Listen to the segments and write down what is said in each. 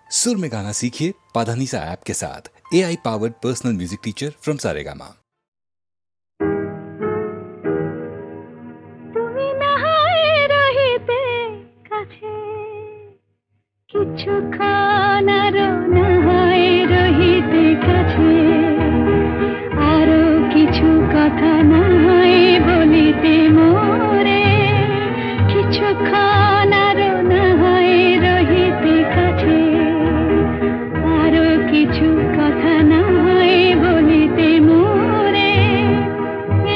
सुर में गाना सीखिए पाधानीसा ऐप के साथ। AI powered personal music teacher from Saregama. কিছুক্ষণ আরো নাহায় রহিতে কাছে, আরো কিছু কথা নাহায় বলিতে মোরে। কিছুক্ষণ আরো নাহায় রহিতে কাছে, আরো কিছু কথা নাহায় বলিতে মোরে।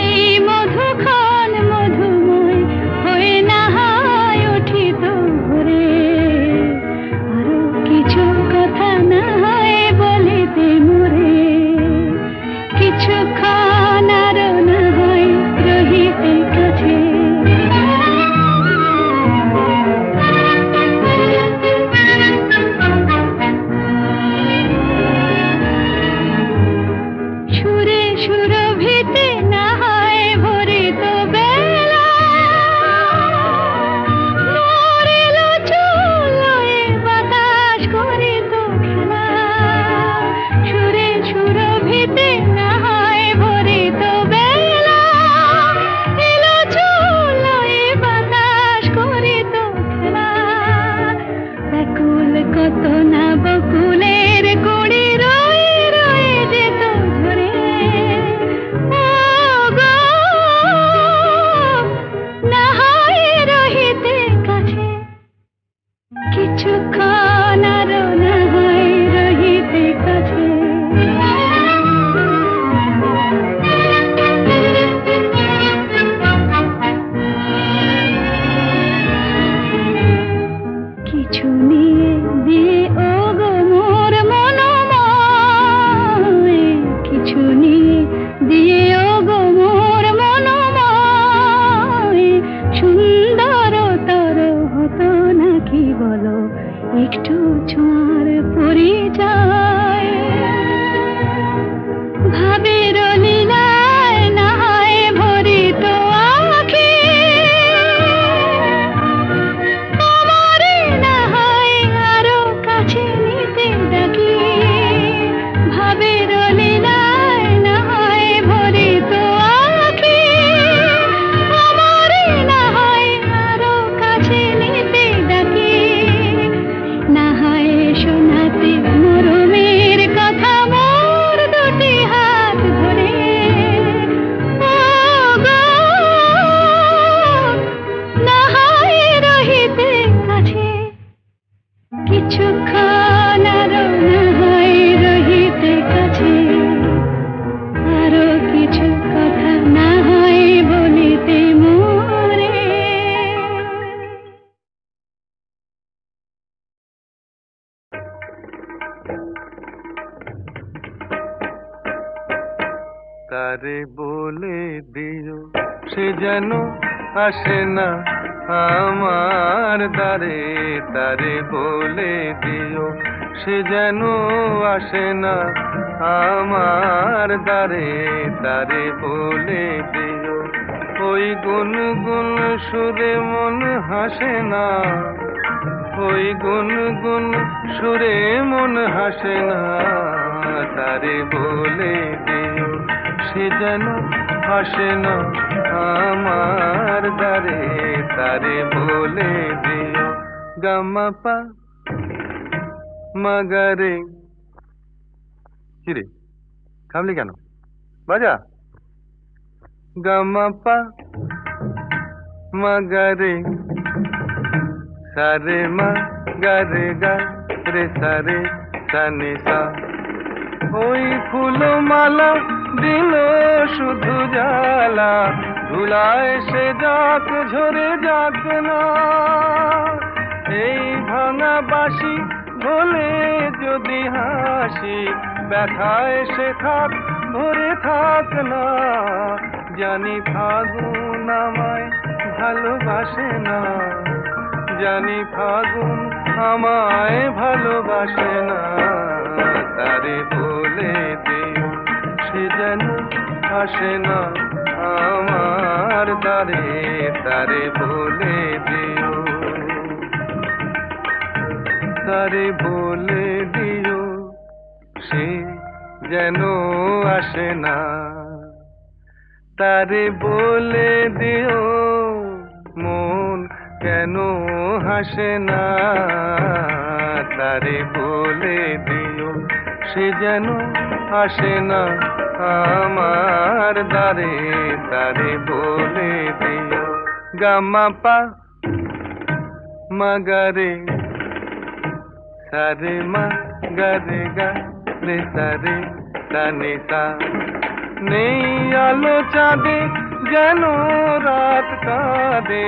এই মধুক্ষণ মধুময় হয়ে নাহায় উঠিত ভোরে, কিছু কথা না হয় বলিতে মোরে। কিছুক্ষণ আরো না হয় রহিতে কাছে, সুরে সুরভিতে না হয় ভরিত বেলা, মরিল চুলোয় বাতাস করিত খেলা। সুরে সুরভিতে না হয় ভরিত বেলা, এলো চুলোয় বাতাস করিত খেলা। ব্যাকুল কত না বকুলের কুড়ি রয়ে রয়ে যেত ঝরে। ও গো, না হয় রহিতে কাছে, কিছুক্ষণ আরো না হয় রহিতে কাছে। কিছু নিয়ে দিয়ে ও গো মোর মনোময়, কিছু নিয়ে দিয়ে ও গো মোর মনোময়। সুন্দরতর হতো নাকি বলো একটু ছোঁয়ার পরিচয়। ভাবের লীলায় না হয় ভরিত আঁখি, আমারে না হয় আরো কাছে নিতে ডাকি। ভাবের লীলায় না হয় ভরিত আঁখি, আমারে না হয় আরো কাছে নিতে ডাকি। না হয় শোনাতে মরমের কথা মোর দুটি হাত ধরে। ও গো, না হয় রহিতে কাছে, কিছুক্ষণ আরো না হয় রহিতে কাছে। আরো কিছু কথা না হয় বলিতে মোরে। তারে বলে দিও সে যেন আসে না আমার দ্বারে। তারে বলে দিও সে যেন আসে না আমার দ্বারে। তারে বলে দিও ওই গুনগুন সুরে মন হাসে না। ওই গুনগুন সুরে মন হাসে না। তারে বলে দিও সে যেন আসে না আমার দ্বারে। তারে বলে দিও গামাপা মাগারে। কিরে থামলি কেন? বাজা গামাপা মাগারে, সারে মা গারে গা রে সারে সানি সা। ওই ফুলমালা দিল শুধু জ্বালা, ধুলায় সে যাক ঝরে যাক না। এই ভাঙা বাঁশি ভোলে যদি হাসি, ব্যথায় সে থাক ভরে থাক না। জানি ফাগুন আমায় ভালোবাসে না, জানি ফাগুন আমায় ভালোবাসে না। তারে বলে দিও সে যেন আসে না আমার দ্বারে। তারে বলে দিও তারে বলে দিও সে যেন আসে না, তারে বলে দিও মন কেন হাসে না, তারে বলে দিও সে যেন আসে না আমার দ্বারে, তারে বলে দিও। গামা পা মগরে সারে মা গরে গা রে সারে সানে সা, নেই আলো চাঁদে যেন রাত কাঁদে,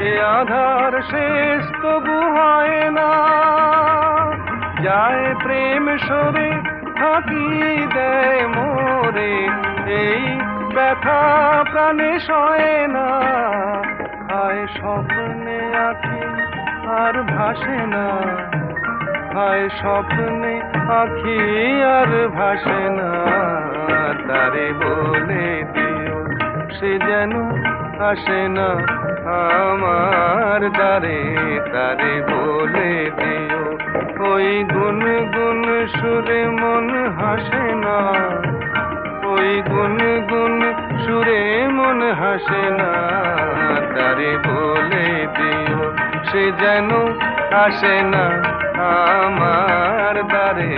এ আধার শেষ তবু হয় না, যায় প্রেম সরে থাকি দেয় মোরে, এই ব্যথা প্রাণে সয় না, হায় স্বপ্নে আঁখি আর ভাসে না, হায় স্বপ্নে আঁখি আর ভাসে না, তারে বলে দিও সে যেন আসে না আমার দ্বারে, তারে বলে দিও। ওই গুনগুন সুরে মন হাসে না, ওই গুনগুন সুরে মন হাসে না, তারে বলে দিও সে যেন আসে না আমার দ্বারে,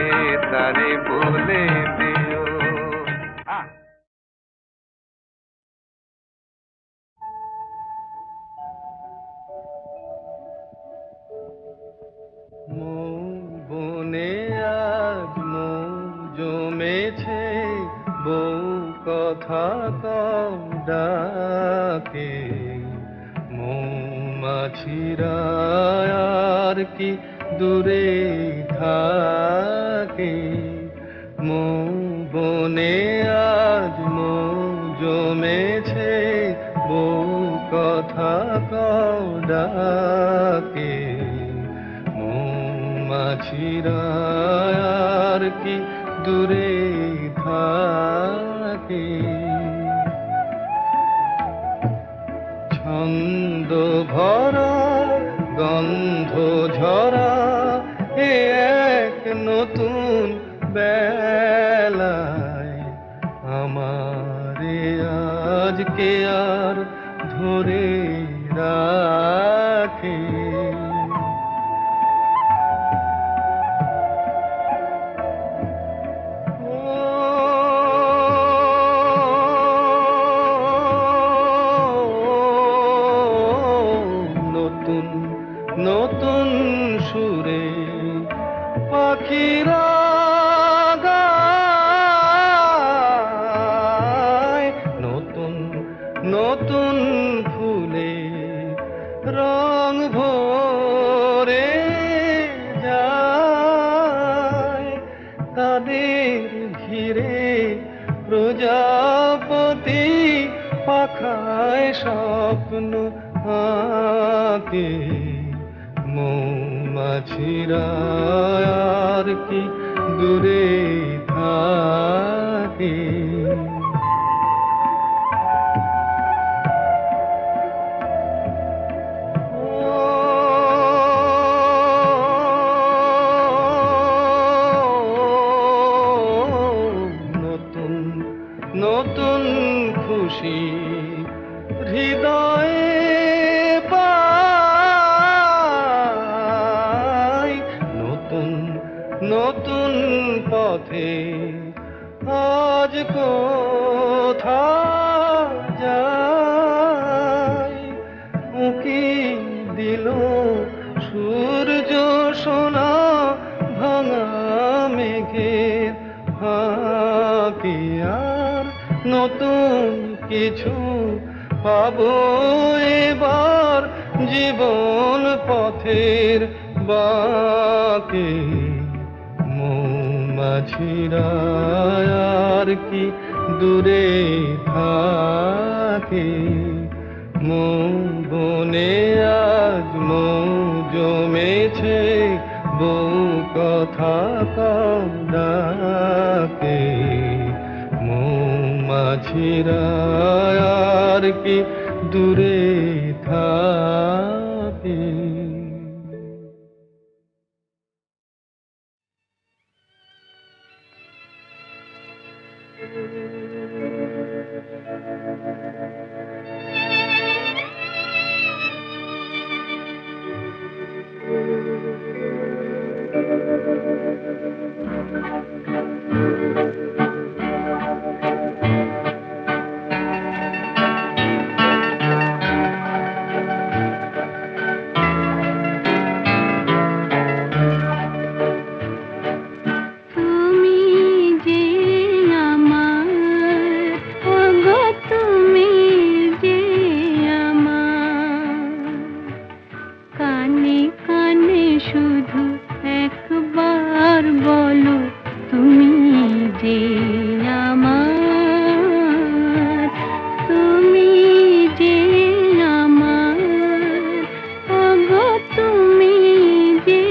তারে বলে দিও। বনে আজ মৌ জমেছে, বউ কথা কম ডাকে, মৌমাছিরা আর কি দূরে থাকে, মৌ বনে আজ মৌ জমেছে, বউ কথা কম ডাকে, মৌমাছিরা আর কি দূরে থাকে, ছন্দ ভরা গন্ধ ঝরা এ এক নতুন বেলায়, আমারে আজকে আর ধরে রাখে, নতুন সুরে পাখিরা গায়, নতুন নতুন ফুলে রং ভরে যায়, তাদের ঘিরে প্রজাপতি পাখায় স্বপ্ন আঁকে, মৌমাছিরা আর কি দূরে থাকে, নতুন নতুন খুশি হৃদয়ে পাই, নতুন নতুন পথে আজ কোথা যাই, উঁকি দিল সূর্য সোনা ভাঙা মেঘের ফাঁকে, আর নতুন কিছু পাবো এবার জীবন পথের বাঁকে, মৌমাছিরা আর কি দূরে থাকে, মৌ বনে আজ মৌ জমেছে, বউ কথা কম ডাকে, মৌমাছিরা আর কি দূরে থাকে। এবার বলো তুমি যে আমার, তুমি যে আমার, ওগো তুমি যে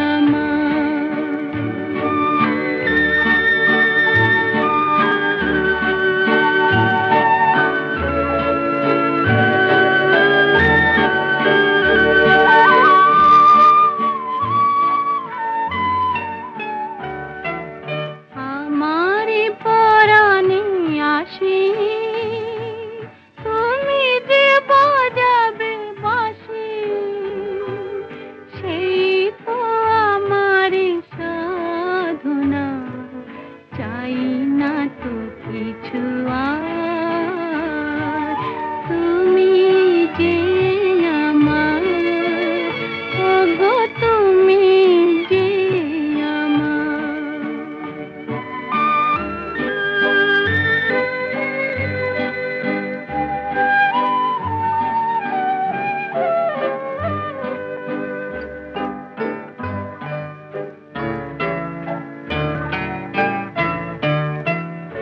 আমার। আমারে পরাণে আসি তুমি যে বাজাবে বাঁশি, সেই তো আমারে সাধনা, চাই না তো কিছু আর, তুমি যে আমার, ওগো তুমি যে আমার।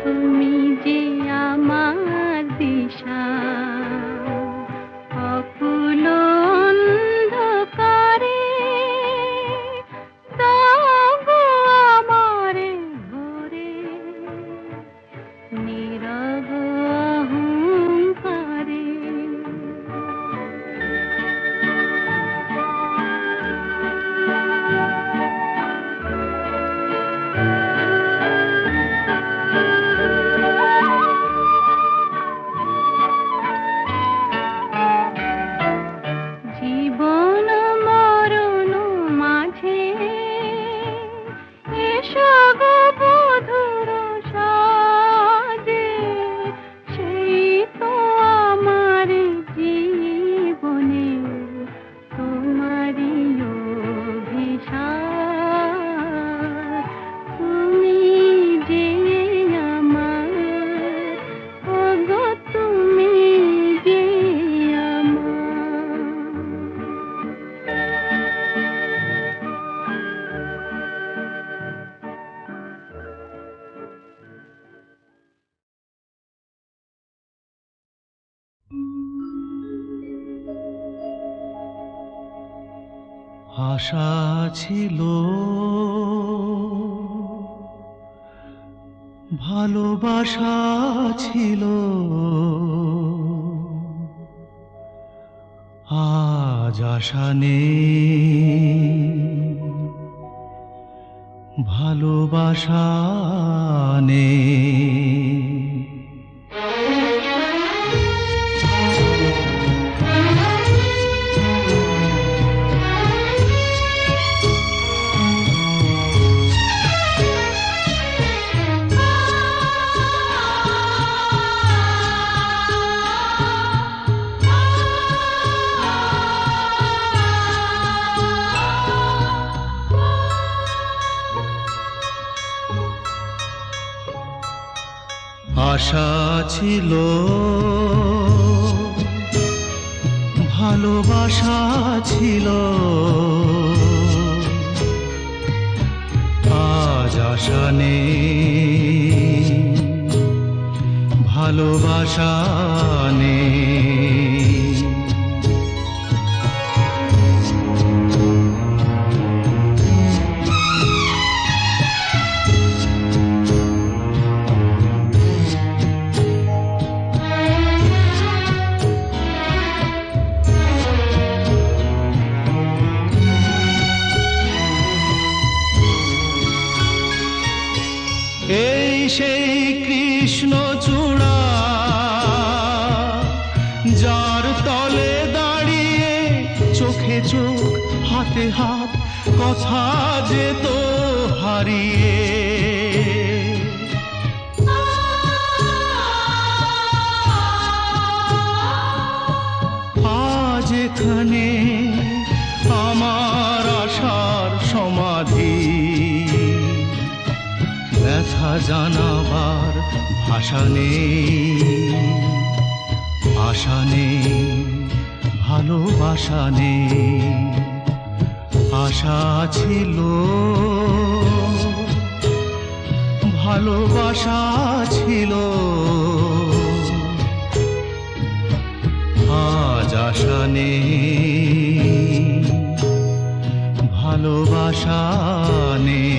তুমি যে আমার দিশা, অকুল অন্ধকারে দাও গো আমারে ভরে, নীরব অহংকারে। জীবন মরণ মাঝে এসো গো বধুর সাজে, সেই তো আমার জীবনে তোমারই অভিশাপ, তুমি যে আমার, ওগো তুমি যে আমার। আশা ছিল, ভালোবাসা ছিল, আজ আশা নেই, ভালোবাসা নেই। আশা ছিল, ভালোবাসা ছিল, আজ আশা নেই, ভালোবাসা নেই। এই সেই কৃষ্ণচূড়া, যার তলে দাঁড়িয়ে চোখে চোখ হাতে হাত কথা যেত হারিয়ে। আজ এখানে আমার আশার সমাধি, ব্যথা জানাবার ভাষা নেই, আশা নেই, ভালোবাসা নেই। আশা ছিল, ভালোবাসা ছিল, আজ আশা নেই, ভালোবাসা নেই।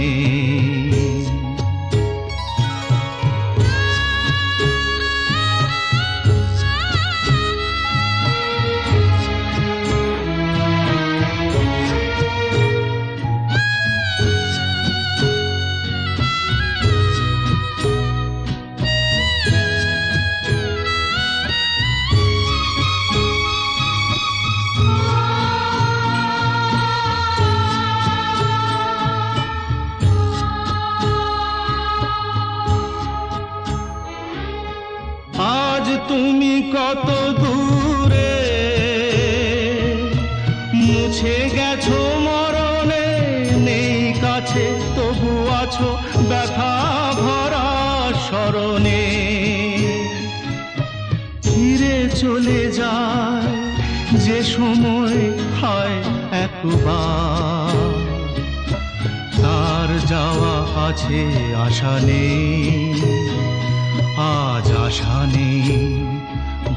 আজ তুমি কত দূরে, মুছে গেছো মরণে, নেই কাছে তবু আছো ব্যথা ভরা স্মরণে। ফিরে চলে যায় যে সময় হয় একবার, তার যাওয়া আছে আশা নেই, আজ আশা নেই,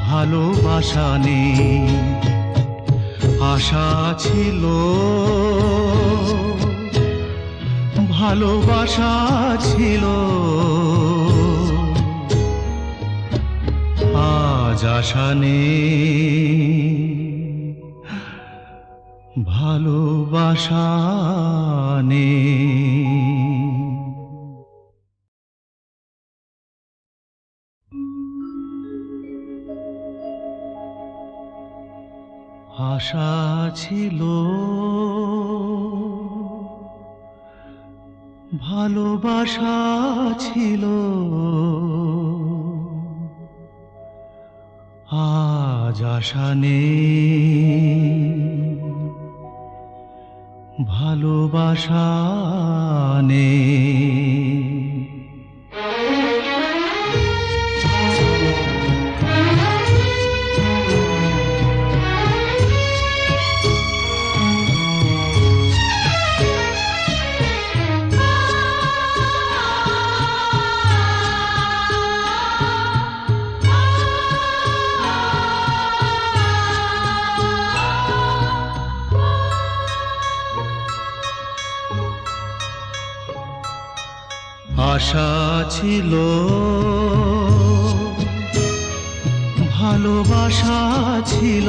ভালোবাসা নেই। আশা ছিল, ভালোবাসা ছিল, আজ আশা নেই, ভালোবাসা নেই। আশা ছিল, ভালোবাসা ছিল, আজ আশা নেই, ভালোবাসা নেই। আশা ছিল, ভালোবাসা ছিল,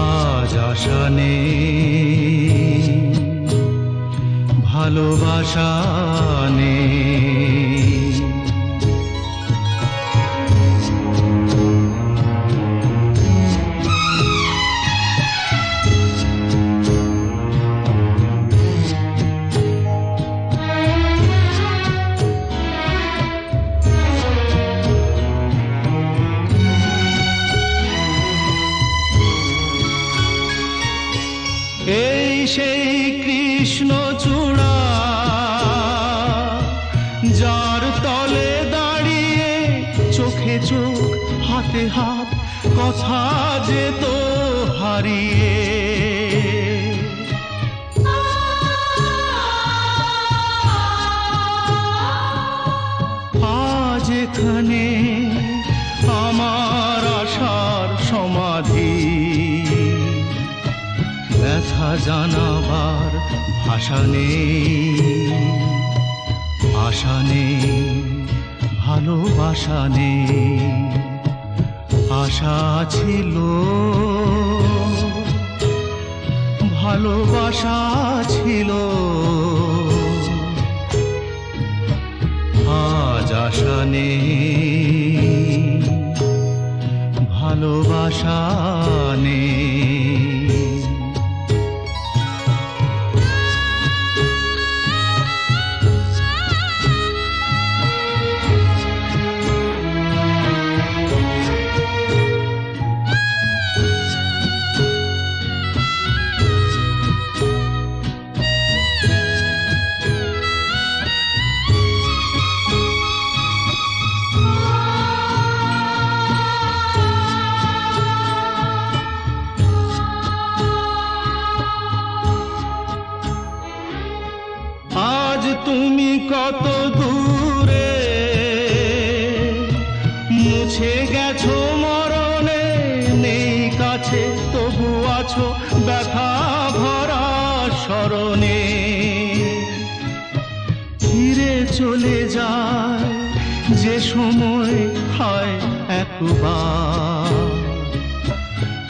আজ আশা নেই, ভালোবাসা নেই। এই সেই কৃষ্ণচূড়া, যার তলে দাঁড়িয়ে চোখে চোখ হাতে হাত কথা যেত হারিয়ে। আজ এখানে আমার আশার সমাধি, ব্যথা জানাবার ভাষা নেই, আশা নেই, ভালোবাসা নেই। আশা ছিল, ভালোবাসা ছিল, আজ আশা নেই, ভালোবাসা নেই। তুমি কত দূরে, মুছে গেছো মরণে, নেই কাছে তবু আছো ব্যথা ভরা স্মরণে। ফিরে চলে যায় যে সময় হয় একবার,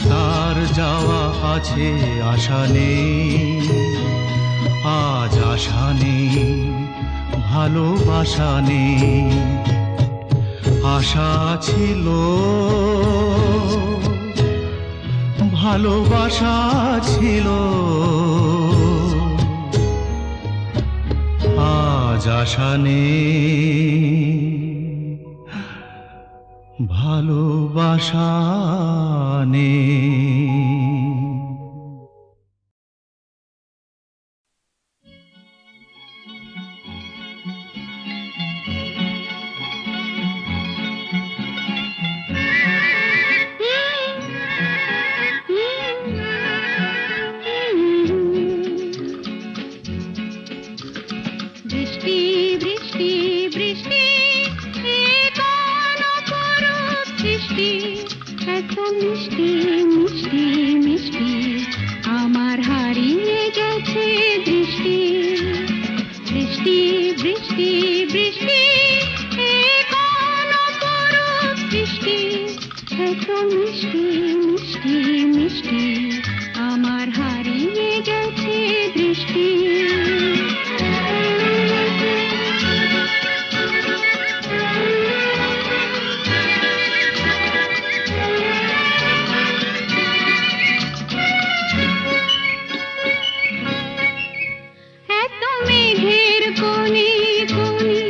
তার যাওয়া আছে আশা নেই, আজ আশা নেই, ভালোবাসা নেই। আশা ছিল, ভালোবাসা ছিল, আজ আশা নেই, ভালোবাসা নেই। বৃষ্টি বৃষ্টি বৃষ্টি এ কোন অপরূপ সৃষ্টি, এত মিষ্টি মিষ্টি মিষ্টি আমার হারিয়ে গেছে দৃষ্টি। বৃষ্টি বৃষ্টি বৃষ্টি এ কোন অপরূপ সৃষ্টি, এত মিষ্টি মিষ্টি মিষ্টি আমার হারিয়ে গেছে দৃষ্টি। এত মেঘের কোণে কোণে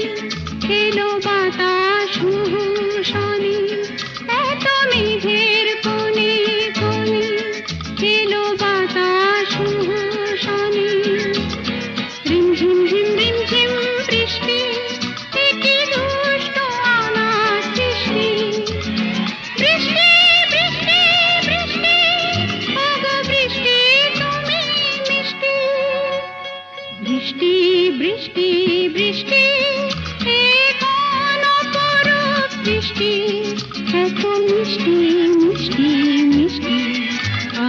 এলো বাতাস মুহুর্ষণে, এত মেঘের কোণে কোণে এলো বাতাস মুহুর্ষণে। রিমঝিম ঝিম রিমঝিম বৃষ্টি, এ কি দুষ্ট অনাথ সৃষ্টি। বৃষ্টি বৃষ্টি বৃষ্টি ওগো বৃষ্টি তুমি মিষ্টি। বৃষ্টি বৃষ্টি বৃষ্টি এ কোন অপরূপ সৃষ্টি, এত মিষ্টি মিষ্টি মিষ্টি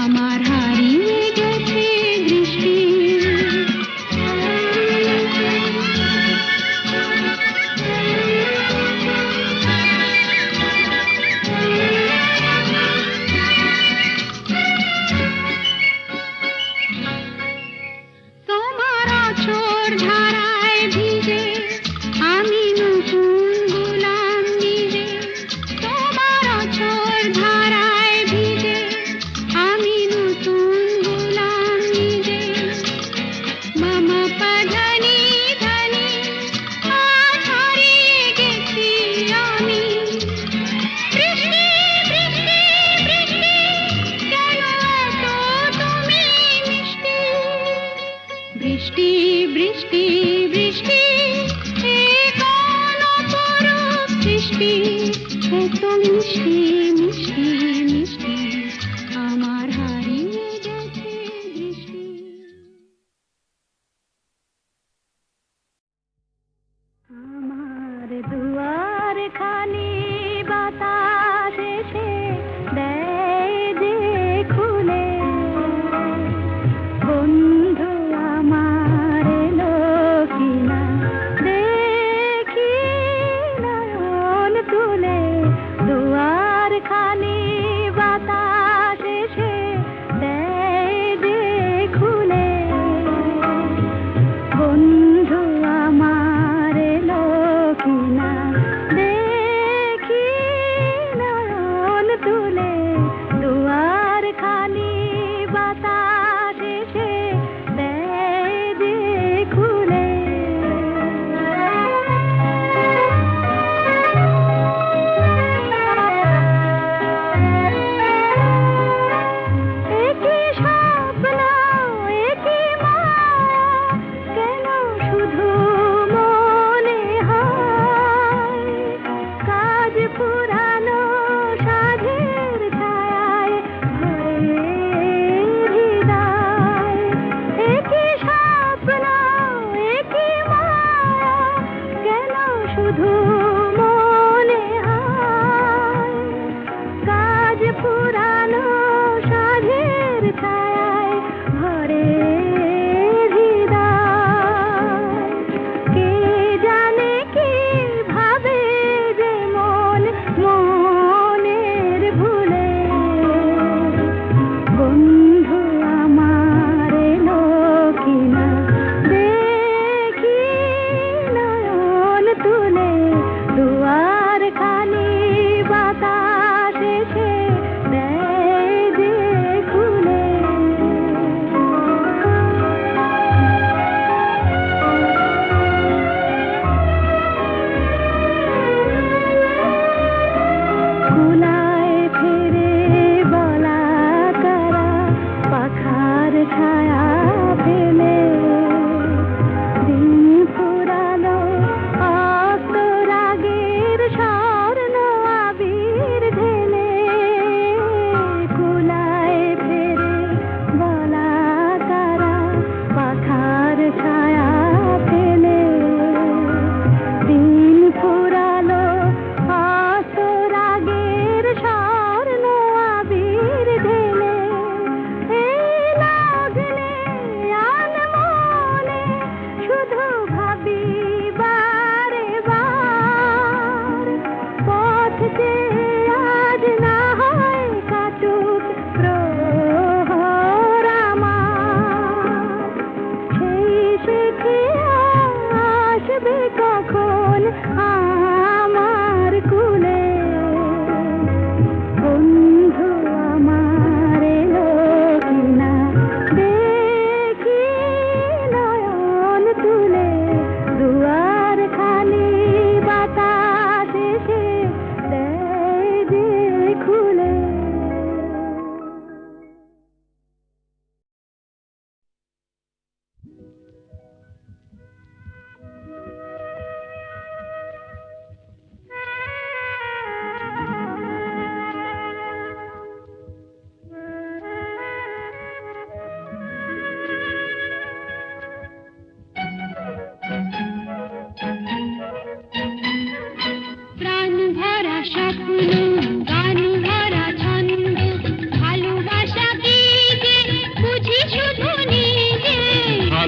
আমার হারিয়ে গেছে দৃষ্টি। তোমার আঁচড় ধারায় ভিজে আমি নতুন গোলাম নিজে। তোমার আঁচড় ধারায় ভিজে আমি নতুন গোলাম নিজে। মামা পা ধানি ধানি আজ হারিয়ে গেছি আমি। বৃষ্টি বৃষ্টি বৃষ্টি কেন এত তুমি মিষ্টি। বৃষ্টি বৃষ্টি বৃষ্টি এ কোন অপরূপ সৃষ্টি, এত মিষ্টি মিষ্টি মিষ্টি আমার হারিয়ে গেছে দৃষ্টি। আমার দুয়ার খানি বাতাস এসে দেয় যে খুলে, বন্ধু আমার এলো কিনা দেখি নয়ন তুলে। দুয়ার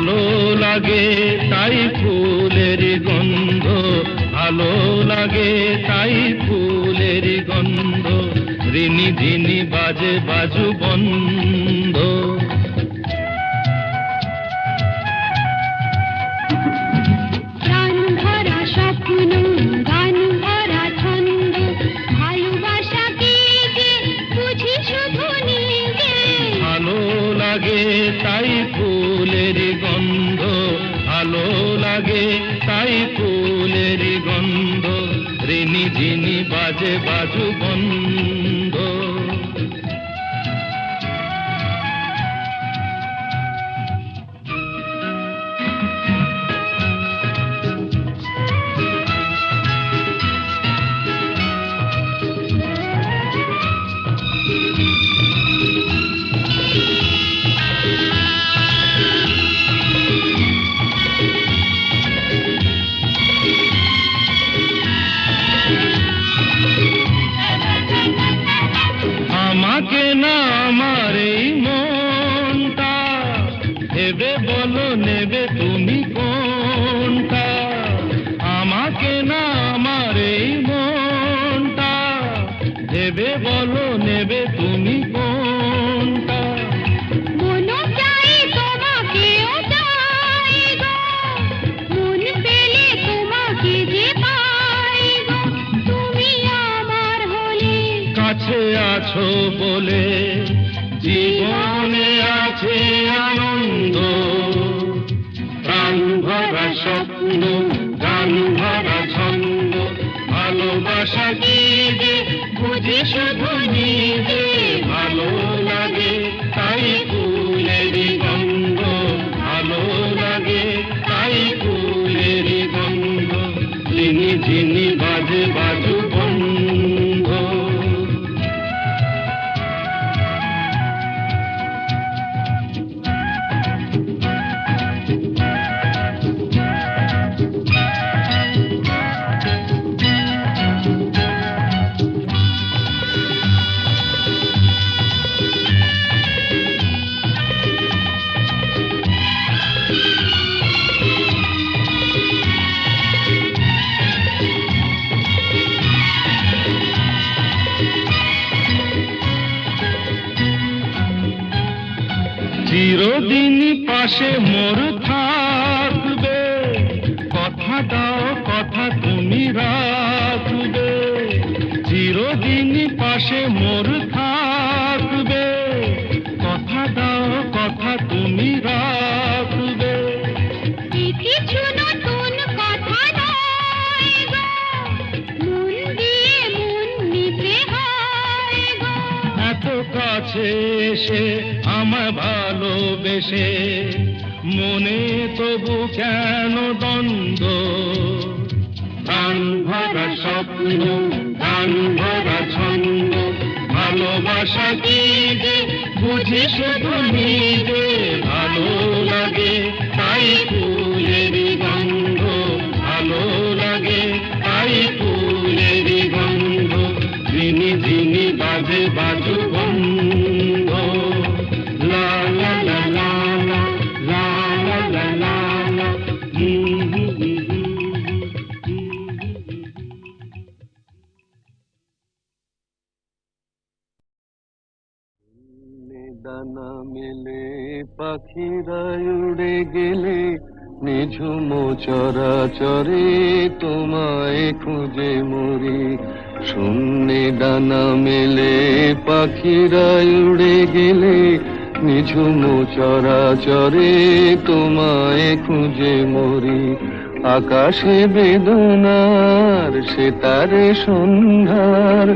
ভালো লাগে তাই ফুলের গন্ধ, ভালো লাগে তাই ফুলের গন্ধ, রিনি ঝিনি বাজে বাজু বন্ধ। প্রাণ ভরা স্বপ্ন, গান ভরা ছন্দ, ভালোবাসা কি যে বুঝি শুধু নিজে। ভালো লাগে তাই ফুলের গন্ধ, ভালো লাগে তাই ফুলের গন্ধ, রিনি ঝিনি বাজে বাজু বন্ধ। আমাকে না আমার এই মনটা ভেবে বলো নেবে তুমি কোনটা, আমাকে না আমার এই মনটা ভেবে বলো নেবে তুমি কোনটা। মনও চাই তোমাকেও চাই গো, মন পেলে তোমাকে যে পাই গো, তুমি আমার হলে। কাছে আছো বলে জীবনে আছে আনন্দ, প্রাণ ভরা স্বপ্ন, গান ভরা ছন্দ, ভালোবাসা কি যে বুঝি শুধু নিজে। ভালো লাগে তাই ফুলের গন্ধ, ভালো লাগে তাই ফুলের গন্ধ, ঝিনি ঝিনি বাজে বাজু বন্ধ। চিরদিনই পাশে মোর থাকবে, কথা দাও কথা তুমি রাখবে। চিরদিনই পাশে মোর থাকবে, কথা দাও কথা তুমি রাখবে। কিছু নতুন কথা নয় গো, মন দিয়ে মন নিতে হয় গো। এত কাছে এসে আমায় ভালোবেসে মনে তবু কেন দ্বন্দ্ব, প্রাণ ভরা স্বপ্ন, গান ভরা ছন্দ, ভালোবাসা কি যে বুঝি শুধু নিজে। ভালো লাগে তাই ফুলের গন্ধ, ভালো লাগে তাই ফুলের গন্ধ, ঝিনি ঝিনি বাজে বাজু বন্ধ। লা লা লা লা লা, লা লা লা লা লা, দানা মেলে পাখিরা উড়ে গেলে, নিঝুম চরাচরে তোমায় খুঁজে মরি। শূন্যে ডানা মেলে পাখিরা উড়ে গেলে, নিঝুম চরাচরে তোমায় খুঁজে মরি। আকাশে বেদনার সেতারে সন্ধ্যার,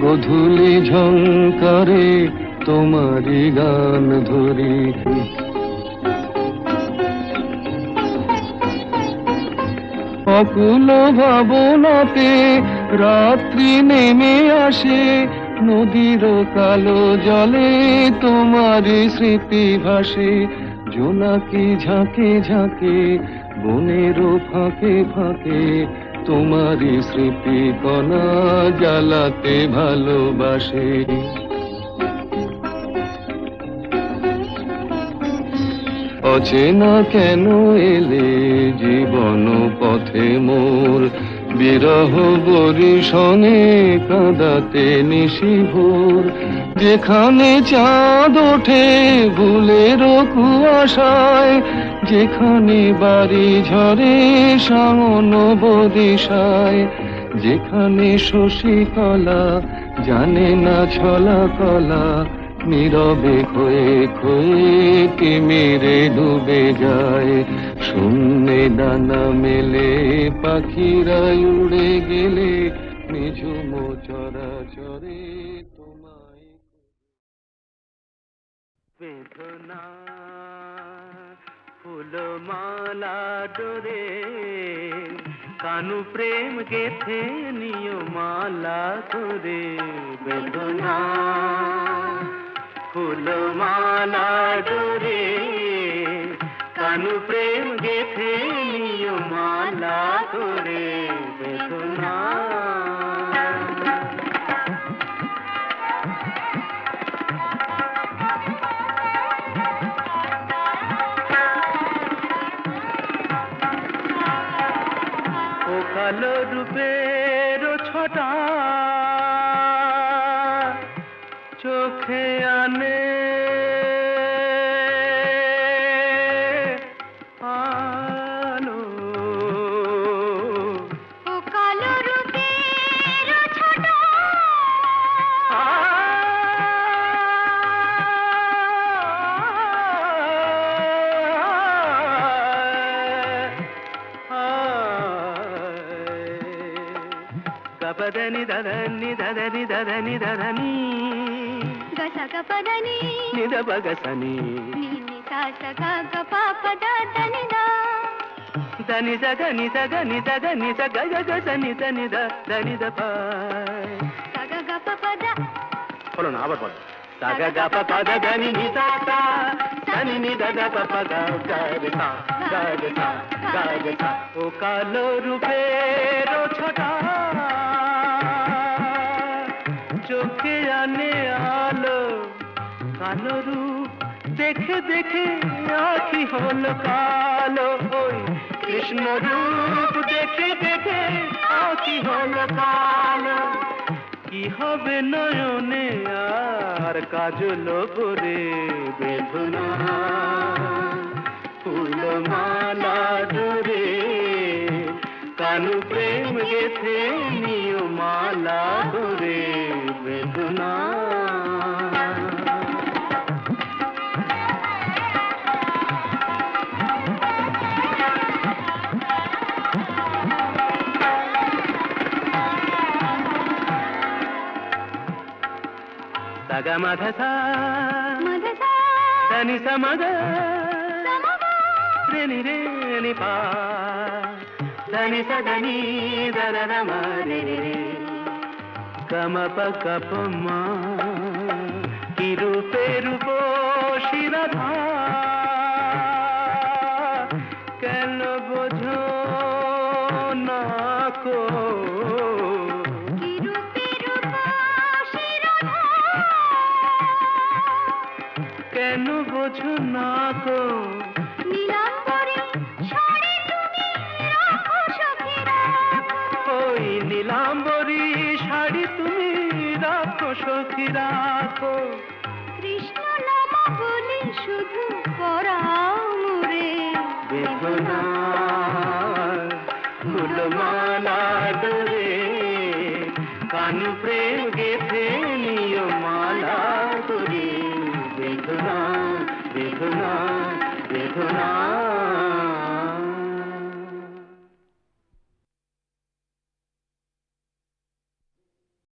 গোধূলি ঝংকারে তোমারি গান ধরি। অকুল ভাবনাতে রাত্রি নেমে আসে, নদীর কালো জলে তোমারি স্মৃতি ভাসে। জোনাকি ঝাঁকে ঝাঁকে বনের ফাঁকে ফাঁকে, তোমারি স্মৃতি কণা জ্বালাতে ভালোবাসে। অচেনা কেন এলে জীবন পথে মোর, বিরহ বরিশনে কাঁদাতে নিশিভোর। যেখানে চাঁদ ওঠে ভুলের কুয়াশায়, যেখানে বাড়ি ঝরে শাওন বরিশায়, যেখানে শশীকলা জানে না ছলা কলা, নীরবে ক্ষয়ে ক্ষয়ে তিমিরে ডুবে যায়। শূন্যে ডানা মেলে পাখিরা উড়ে গেলে, নিঝুম চরাচরে তোমায় বেদনা ফুলমালা ডোরে, কানু প্রেম গেথে নিয় মালা করে। বেদনা ফুলমালা ডোরে, কানু প্রেম গেথে নিয় মালা করে। বেদনা ও কালো রূপের ছটা চোখে আনে আলো। ও কালো রূপের ছোট గపదని దదని దదని దదని దదని గసగ పదని నిద బగసని నిని సాసగ గపపద దనిదా దని జగని జగని జగని జగ గగసని దని ద దని ద ప సగ గపపద বলো না আবার বলো। সగ গপ পద దని নিদ তা దని নিদ দ প প গ গ রে সা গ রে সা গ রে সা। ও কালো রূপের ছটা চোখে আনে আলো, কালো রূপ দেখে দেখে আখি হলো কালো। ওই কৃষ্ণ রূপ দেখে দেখে আখি হলো কালো। কি হবে নয়নে আর কাজল করে। বেদনা ফুলমালা ডোরে, কানু প্রেম গেথে নিয় মালা করে। বেদনা సగ మధ సా మదసా దని సమగ సమగ రేని రేని పా దని సదని దర రమ రే రే రే గమ ప కప మా কি রূপে রূপ শিরাধা কেন বোঝো না কো। কি রূপে রূপ শিরোধা কেন বোঝো না কো। নীলাম্বরী শাড়ি তুমি রাখো সখী রাখো। ওই নীলাম্বরী শাড়ি তুমি রাখো সখী রাখো। কৃষ্ণ নাম বলি শুধু পরাও মোরে। বেদনা ফুলমালা ডোরে, কানু প্রেম